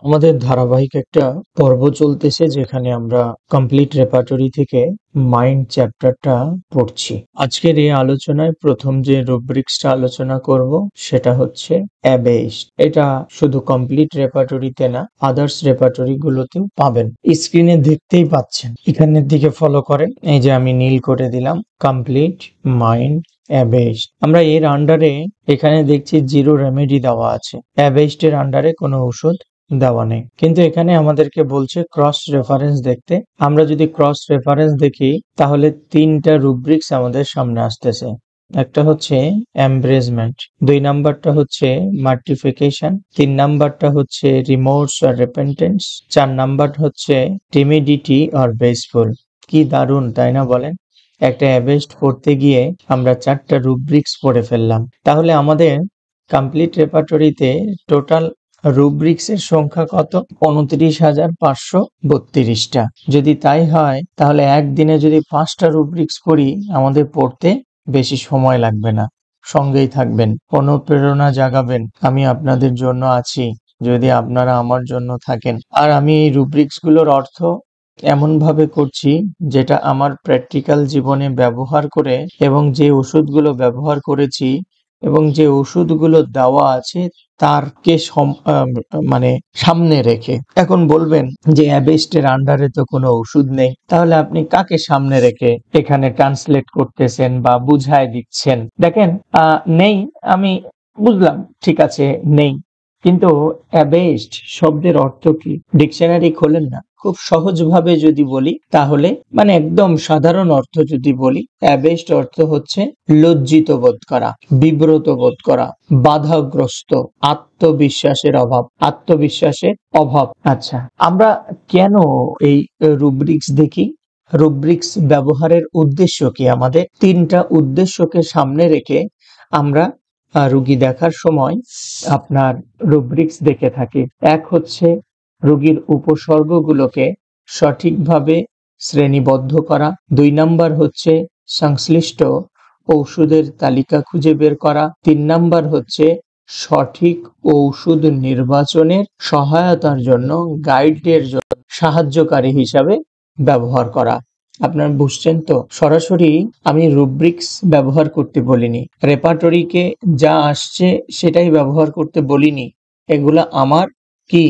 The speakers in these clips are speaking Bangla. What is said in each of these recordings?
আমাদের ধারাবাহিক একটা পর্ব চলতেছে যেখানে আমরা কমপ্লিট রেপার্টরি থেকে মাইন্ড চ্যাপ্টারটা পড়ছি। আজকের এই আলোচনায় প্রথম যে রুব্রিক্সটা আলোচনা করব সেটা হচ্ছে অ্যাবেইস্ট। এটা শুধু কমপ্লিট রেপার্টরিতে না, আদার্স রেপার্টরি গুলোতেও পাবেন। স্ক্রিনে দেখতেই পাচ্ছেন, এখানের দিকে ফলো করেন। এই যে আমি নীল করে দিলাম কমপ্লিট মাইন্ড অ্যাবেইস্ট। আমরা এর আন্ডারে এখানে দেখছি জিরো রেমেডি দেওয়া আছে। অ্যাবেইস্ট এর আন্ডারে কোনো ওষুধ দেওয়া নেই, কিন্তু এখানে আমাদেরকে বলছে ক্রস রেফারেন্স দেখতে। আমরা যদি ক্রস রেফারেন্স দেখি তাহলে তিনটা রুব্রিক্স আমাদের সামনে আসতেছে। একটা হচ্ছে এমব্রেজমেন্ট, 2 নাম্বারটা হচ্ছে মার্টিফিকেশন, 3 নাম্বারটা হচ্ছে রিমোর্স আর রিপেন্টেন্স, 4 নাম্বার হচ্ছে টিমিডিটি আর বেসফুল। কি দারুণ, তাই না বলেন? একটা অ্যাবেস্ট পড়তে গিয়ে আমরা 4টা রুব্রিক্স পড়ে ফেললাম। তাহলে আমাদের কমপ্লিট রেপার্টরিতে টোটাল রুব্রিক্সের সংখ্যা কত? 29,532টা। যদি তাই হয় তাহলে একদিনে যদি 5টা রুব্রিক্স পড়ি আমাদের পড়তে বেশি সময় লাগবে না। সঙ্গেই থাকবেন, অনুপ্রেরণা জাগাবেন। আমি আপনাদের জন্য আছি যদি আপনারা আমার জন্য থাকেন। আর আমি এই রুব্রিক্স গুলোর অর্থ এমন ভাবে করছি যেটা আমার প্র্যাকটিক্যাল জীবনে ব্যবহার করে, এবং যে ওষুধগুলো ব্যবহার করেছি এবং যে ওষুধগুলো দেওয়া আছে তারকে মানে সামনে রেখে। এখন বলবেন যে অ্যাবেস্টের আন্ডারে তো কোনো ওষুধ নেই, তাহলে আপনি কাকে সামনে রেখে এখানে ট্রান্সলেট করতেছেন বা বুঝায় দিচ্ছেন? দেখেন, নেই, আমি বুঝলাম, ঠিক আছে নেই, কিন্তু অ্যাবেস্ট শব্দের অর্থ কি? ডিকশনারি খোলেন না, খুব সহজভাবে যদি বলি তাহলে, মানে একদম সাধারণ অর্থ যদি বলি, অ্যাবেস্ট অর্থ হচ্ছে লজ্জিত বোধ করা, বিব্রত বোধ করা, বাধাগ্রস্ত, আত্মবিশ্বাসের অভাব, আত্মবিশ্বাসের অভাব। আচ্ছা, আমরা কেন এই রুব্রিক্স দেখি? রুব্রিক্স ব্যবহারের উদ্দেশ্য কি? আমাদের 3টা উদ্দেশ্যকে সামনে রেখে আমরা রোগী দেখার সময় আপনার রুব্রিক্স দেখে থাকি। এক হচ্ছে রোগীর উপসর্গগুলোকে সঠিকভাবে শ্রেণীবদ্ধ করা। 2 নাম্বার হচ্ছে সংশ্লিষ্ট ঔষধের তালিকা খুঁজে বের করা। 3 নাম্বার হচ্ছে সঠিক ঔষধ নির্বাচনের সহায়তার জন্য, গাইডের জন্য সাহায্যকারী হিসাবে ব্যবহার করা। আপনারা বুঝছেন তো? সরাসরি আমি রুব্রিক্স ব্যবহার করতে বলিনি, রেপার্টরিকে যা আসছে সেটাই ব্যবহার করতে বলিনি। এগুলা আমার কি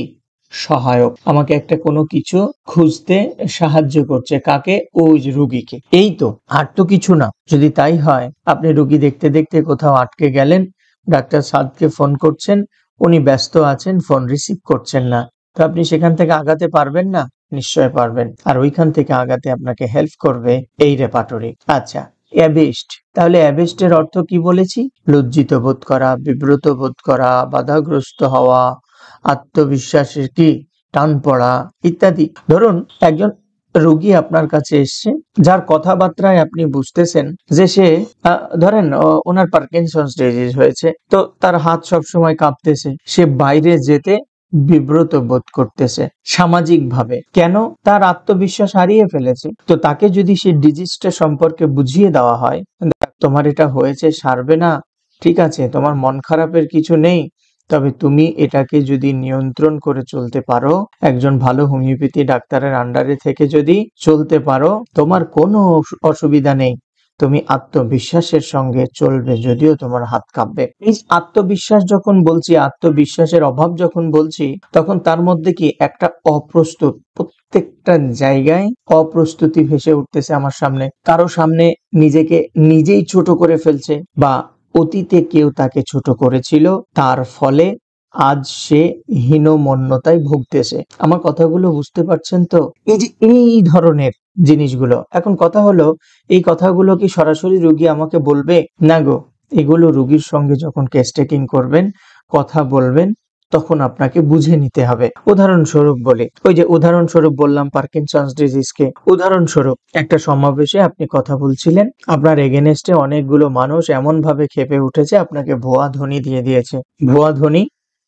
সহায়ক, আমাকে একটা কোনো কিছু খুঁজতে সাহায্য করছে। কাকে? ওই যে রুগীকে। এই তো, আর তো কিছু না। যদি তাই হয়, আপনি রুগী দেখতে দেখতে কোথাও আটকে গেলেন, ডাক্তার সাদকে ফোন করছেন, উনি ব্যস্ত আছেন, ফোন রিসিভ করছেন না, তো আপনি সেখান থেকে আগাতে পারবেন না? নিশ্চয় পারবেন। আর ওইখান থেকে আগাতে আপনাকে হেল্প করবে এই রেপার্টরি। আচ্ছা, অ্যাবেস্ট, তাহলে অ্যাবেস্টের অর্থ কি বলেছি? লজ্জিত বোধ করা, বিব্রত বোধ করা, বাধাগ্রস্ত হওয়া, আত্মবিশ্বাসের কি টান পড়া ইত্যাদি। ধরুন একজন রোগী আপনার কাছে এসছে, যার কথাবার্তায় আপনি বুঝতেছেন যে সে ধরেন ওনার পার্কিনসন্স ডিজিজ হয়েছে, তো তার হাত সব সময় কাঁপতেছে, সে বাইরে যেতে বিব্রত বোধ করতেছে সামাজিক ভাবে। কেন? তার আত্মবিশ্বাস হারিয়ে ফেলেছে। তো তাকে যদি সেই ডিজিজটা সম্পর্কে বুঝিয়ে দেওয়া হয়, তোমার এটা হয়েছে, সারবে না, ঠিক আছে, তোমার মন খারাপের কিছু নেই, তবে তুমি এটাকে যদি নিয়ন্ত্রণ করে চলতে পারো, একজন ভালো হোমিওপ্যাথি ডাক্তারের আন্ডারে থেকে যদি চলতে পারো, তোমার কোনো অসুবিধা নেই, তুমি আত্মবিশ্বাসের সঙ্গে চলবে, যদিও তোমার হাত কাঁপবে। এই আত্মবিশ্বাস যখন বলছি, আত্মবিশ্বাসের অভাব যখন বলছি, তখন তার মধ্যে কি একটা অপ্রস্তুত, প্রত্যেকটা জায়গায় অপ্রস্তুতি ভেসে উঠতেছে আমার সামনে। কারো সামনে নিজেকে নিজেই ছোট করে ফেলছে, বা অতীতে কেউ তাকে ছোট করেছিল, তার ফলে আজ সে হীনমন্যতায় ভুগতেছে। আমার কথাগুলো বুঝতে পারছেন তো? এই যে এই ধরনের জিনিসগুলো। এখন কথা হলো, এই কথাগুলো কি সরাসরি রোগী আমাকে বলবে? না গো, এগুলো রোগীর সঙ্গে যখন কেস টেকিং করবেন, কথা বলবেন, তখন আপনাকে বুঝে নিতে হবে। উদাহরণস্বরূপ বলি, ওই যে উদাহরণস্বরূপ বললাম পার্কিনসন্স ডিজিজকে। উদাহরণস্বরূপ একটা সমাবেশে আপনি কথা বলছিলেন, আপনার এগেনস্টে অনেকগুলো মানুষ এমন ভাবে ক্ষেপে উঠেছে, আপনাকে ভুয়া ধ্বনি দিয়ে দিয়েছে, ভুয়া ধ্বনি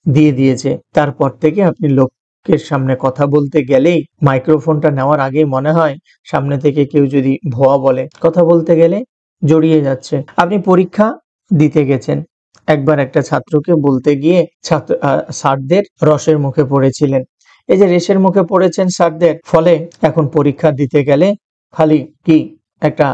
দিয়ে দিয়েছে। তারপর থেকে আপনি লোকের সামনে কথা বলতে গেলেই, মাইক্রোফোনটা নেওয়ার আগেই মনে হয় সামনে থেকে কেউ যদি ভুয়া বলে, কথা বলতে গেলে জড়িয়ে যাচ্ছে। আপনি পরীক্ষা দিতে গেছেন, একবার একটা ছাত্রকে বলতে গিয়ে স্যারদের রসের মুখে পড়েছিলেন, এই যে রেশের মুখে পড়েছেন স্যারদের, ফলে এখন পরীক্ষা দিতে গেলে খালি কি একটা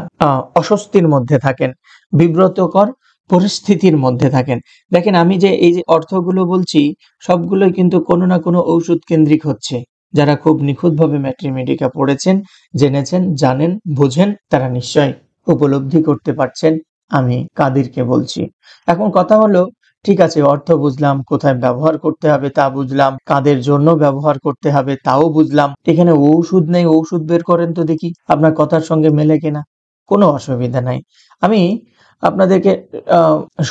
অস্বস্তির মধ্যে থাকেন, বিব্রতকর পরিস্থিতির মধ্যে থাকেন। দেখেন আমি যে এই যে অর্থগুলো বলছি সবগুলোই কিন্তু কোনো না কোনো ঔষধ কেন্দ্রিক হচ্ছে। যারা খুব নিখুঁতভাবে ম্যাট্রিমেডিকা পড়েছেন, জেনেছেন, জানেন, বুঝেন, তারা নিশ্চয় উপলব্ধি করতে পারছেন আমি কাদেরকে বলছি। এখন কথা হলো, ঠিক আছে, অর্থ বুঝলাম, কোথায় ব্যবহার করতে হবে তা বুঝলাম, কাদের জন্য ব্যবহার করতে হবে তাও বুঝলাম, এখানে ঔষধ নেই, ঔষধ বের করেন তো দেখি আপনার কথার সঙ্গে মেলে কিনা। কোনো অসুবিধা নাই, আমি আপনাদেরকে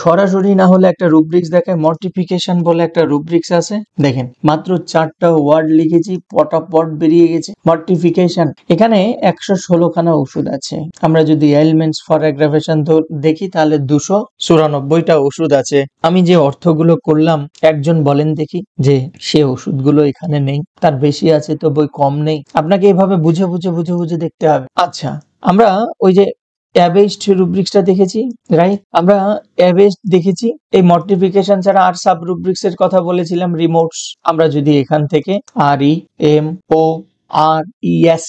সরাসরি না হলে একটা রুব্রিক্স দেখায়। মর্টিফিকেশন বলে একটা রুব্রিক্স আছে, দেখেন মাত্র 4টা ওয়ার্ড লিখেছি, পটাপট বেরিয়ে গেছে। মর্টিফিকেশন, এখানে 116খানা ওষুধ আছে। আমরা যদি এলিমেন্টস ফর অ্যাগ্রাভেশন দেখি তাহলে 294টা ওষুধ আছে। আমি যে অর্থগুলো করলাম, একজন বলেন দেখি যে সে ওষুধগুলো এখানে নেই, তার বেশি আছে তো বই কম নেই। আপনাকে এভাবে বুঝে বুঝে বুঝে বুঝে দেখতে হবে। আচ্ছা, আমরা ওই যে অ্যাবেস্ট রুব্রিক্সটা দেখেছি, রাইট? আমরা অ্যাবেস্ট দেখেছি। এই মর্টিফিকেশন ছাড়া আর সাব রুব্রিক্স এর কথা বলেছিলাম, রিমোটস। আমরা যদি এখান থেকে REMORES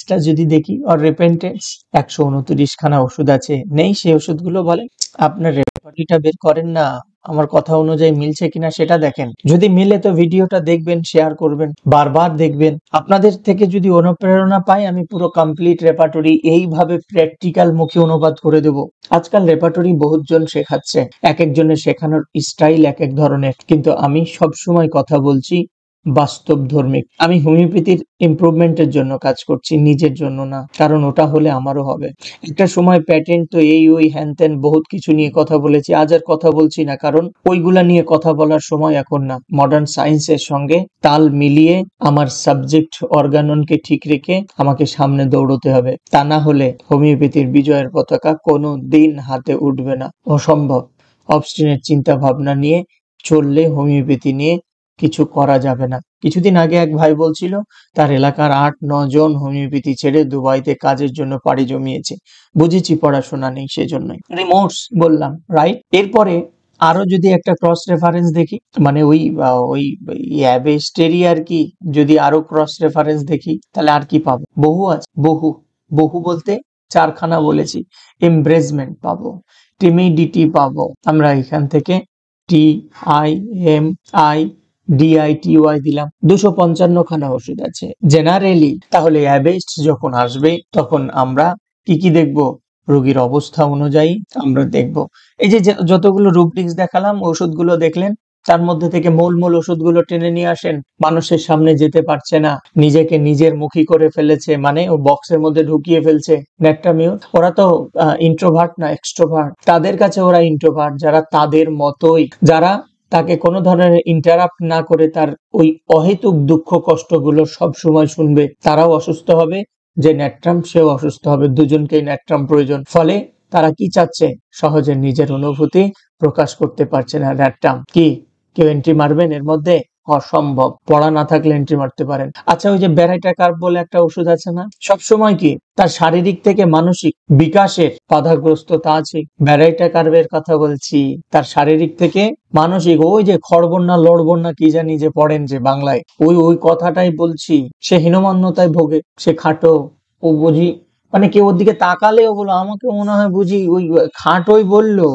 টা যদি দেখি, আর রিপেন্টেন্স, 129খানা ওষুধ আছে, নেই সেই ওষুধগুলো বলেন। আপনার রেপার্টরিটা বের করেন না, আমার কথা অনুযায়ী মিলছে কিনা সেটা দেখেন। যদি মিলে তো ভিডিওটা দেখবেন, শেয়ার করবেন, বারবার দেখবেন। আপনাদের থেকে যদি অনুপ্রেরণা পাই, আমি পুরো কমপ্লিট রেপার্টরি এইভাবে প্র্যাকটিক্যাল মুখে অনুবাদ করে দেব। আজকাল রেপার্টরি বহুতজন শেখাচ্ছে, এক একজনের শেখানোর স্টাইল এক এক ধরনের, কিন্তু আমি সব সময় কথা বলছি বাস্তব ধর্মিক। আমি হোমিওপ্যাথির ইমপ্রুভমেন্টের জন্য কাজ করছি, নিজের জন্য না, কারণ ওটা হলে আমারও হবে। একটা সময় প্যাটেন্ট তো এই ওই হ্যান ত্যান বহুত কিছু নিয়ে কথা বলেছি, আজ আর কথা বলছি না, কারণ ওইগুলা নিয়ে কথা বলার সময় এখন না। মডার্ন সায়েন্সের সঙ্গে তাল মিলিয়ে আমার সাবজেক্ট অর্গাননকে ঠিক রেখে আমাকে সামনে দৌড়তে হবে, তা না হলে হোমিওপ্যাথির বিজয়ের পতাকা কোনো দিন হাতে উঠবে না, অসম্ভব। অবস্টিনেট চিন্তা ভাবনা নিয়ে চললে হোমিওপ্যাথি নিয়ে কিছু করা যাবে না। কিছুদিন আগে এক ভাই বলছিল তার এলাকার 8-9 জন হোমিওপ্যাথি ছেড়ে দুবাইতে কাজের জন্য পাড়ি জমিয়েছে। বুঝেছি পড়াশোনা নেই, সেজন্যই। রিমোটস বললাম, রাইট? এরপরে আরো যদি একটা ক্রস রেফারেন্স দেখি, মানে ওই অ্যাবেস্টেরই আর কি, যদি আরো ক্রস রেফারেন্স দেখি তাহলে আর কি পাবো? বহু আছে, বহু। বহু বলতে 4খানা বলেছি। এমব্রেজমেন্ট পাবো, টিমিডিটি পাবো, আমরা এখান থেকে TIMIDITY দিলাম। 255খানা ওষুধ আছে জেনারেলি। তাহলে অ্যাবেস্ট যখন আসবে তখন আমরা কি কি দেখবো? রোগীর অবস্থা অনুযায়ী আমরা দেখব। এই যে যতগুলো রুব্রিক্স দেখালাম, ওষুধগুলো দেখলেন, তার মধ্যে থেকে মূল মূল ওষুধগুলো টেনে নিয়ে আসেন। মানুষের সামনে যেতে পারছে না, নিজেকে নিজের মুখী করে ফেলেছে, মানে ও বক্সের মধ্যে ঢুকিয়ে ফেলছে। ন্যাট্রামিউট, ওরা তো ইন্ট্রোভার্ট না এক্সট্রোভার্ট, তাদের কাছে ওরা ইন্ট্রোভার্ট। যারা তাদের মতোই, যারা তাকে কোনো ধরনের ইন্টারাপ্ট না করে তার ওই অহেতুক দুঃখ কষ্টগুলো সব সময় শুনবে, তারাও অসুস্থ হবে। যে ন্যাট্রাম, সেও অসুস্থ হবে, দুজনকেই ন্যাট্রাম প্রয়োজন। ফলে তারা কি চাচ্ছে? সহজে নিজের অনুভূতি প্রকাশ করতে পারছে না। ন্যাট্রাম কি কেউ এন্ট্রি মারবেন এর মধ্যে? অসম্ভব। পড়া না থাকলে এন্ট্রি মারতে পারেন। আচ্ছা, ওই যে ব্যারাইটা কার্ভ বলে একটা ওষুধ আছে না, সব সময় কি তার শারীরিক থেকে মানসিক বিকাশের বাধাগ্রস্ততা আছে। ব্যারাইটা কার্ভের কথা বলছি, তার শারীরিক থেকে মানসিক, ওই যে খড়বন না লড়বন না কি জানি যে পড়েন যে বাংলায়, ওই কথাটাই বলছি। সে হীনমান্যতায় ভোগে, সে খাটো, ও বুঝি, মানে কেউ ওর দিকে তাকালেও বলো আমাকে মনে হয় বুঝি ওই খাটোই বললো,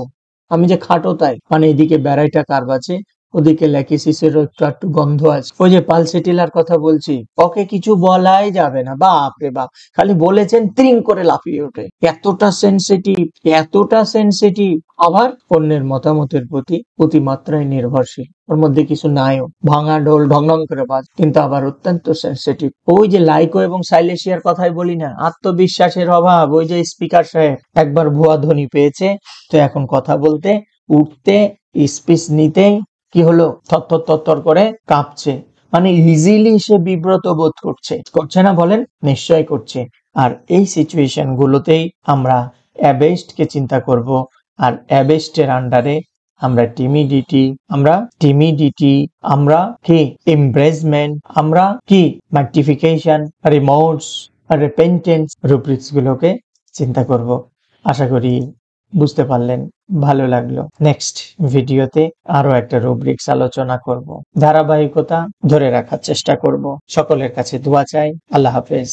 আমি যে খাটো তাই। মানে এদিকে ব্যারাইটা কার্ভ আছে, ওদিকে ল্যাকিসিসেরও একটু গন্ধ আছে। ওই যে পালসেটিলার কথা বলছি, ওকে কিছু বলাই যাবে না, বাপ রে বাপ, খালি বলেছেন ত্রিং করে লাফিয়ে ওঠে। এতটা সেনসিটিভ, এতটা সেনসিটিভ, আবার অন্যের মতামতের প্রতি অতিমাত্রায় নির্ভরশীল। ওর মধ্যে কিছু নাইও, ভাঙা ঢোল ঢং ঢং করে বাজ, কিন্তু আবার অত্যন্ত সেনসিটিভ। ওই যে লাইকো এবং সাইলেশিয়ার কথাই বলি না, আত্মবিশ্বাসের অভাব। ওই যে স্পিকার সাহেব একবার ভুয়া ধ্বনি পেয়েছে, তো এখন কথা বলতে, উঠতে, স্পিচ নিতে কি হলো, থরথর করে কাঁপছে। মানে ইজিলি সে বিব্রত বোধ করছে না বলেন? নিশ্চয় করছে। আর এই সিচুয়েশন গুলোতেই আমরা অ্যাবেস্ট কে চিন্তা করব। আর অ্যাবেস্টের আন্ডারে আমরা টিমিডিটি, আমরা কি এমব্রেজমেন্ট, আমরা কি ম্যাটিফিকেশন, রিমোটস, রিপেন্টেন্স রুব্রিক্স গুলোকে চিন্তা করব। আশা করি বুঝতে পারলেন, ভালো লাগলো। নেক্সট ভিডিওতে আরো একটা রুব্রিক্স আলোচনা করব। ধারাবাহিকতা ধরে রাখার চেষ্টা করব। সকলের কাছে দোয়া চাই। আল্লাহ হাফেজ।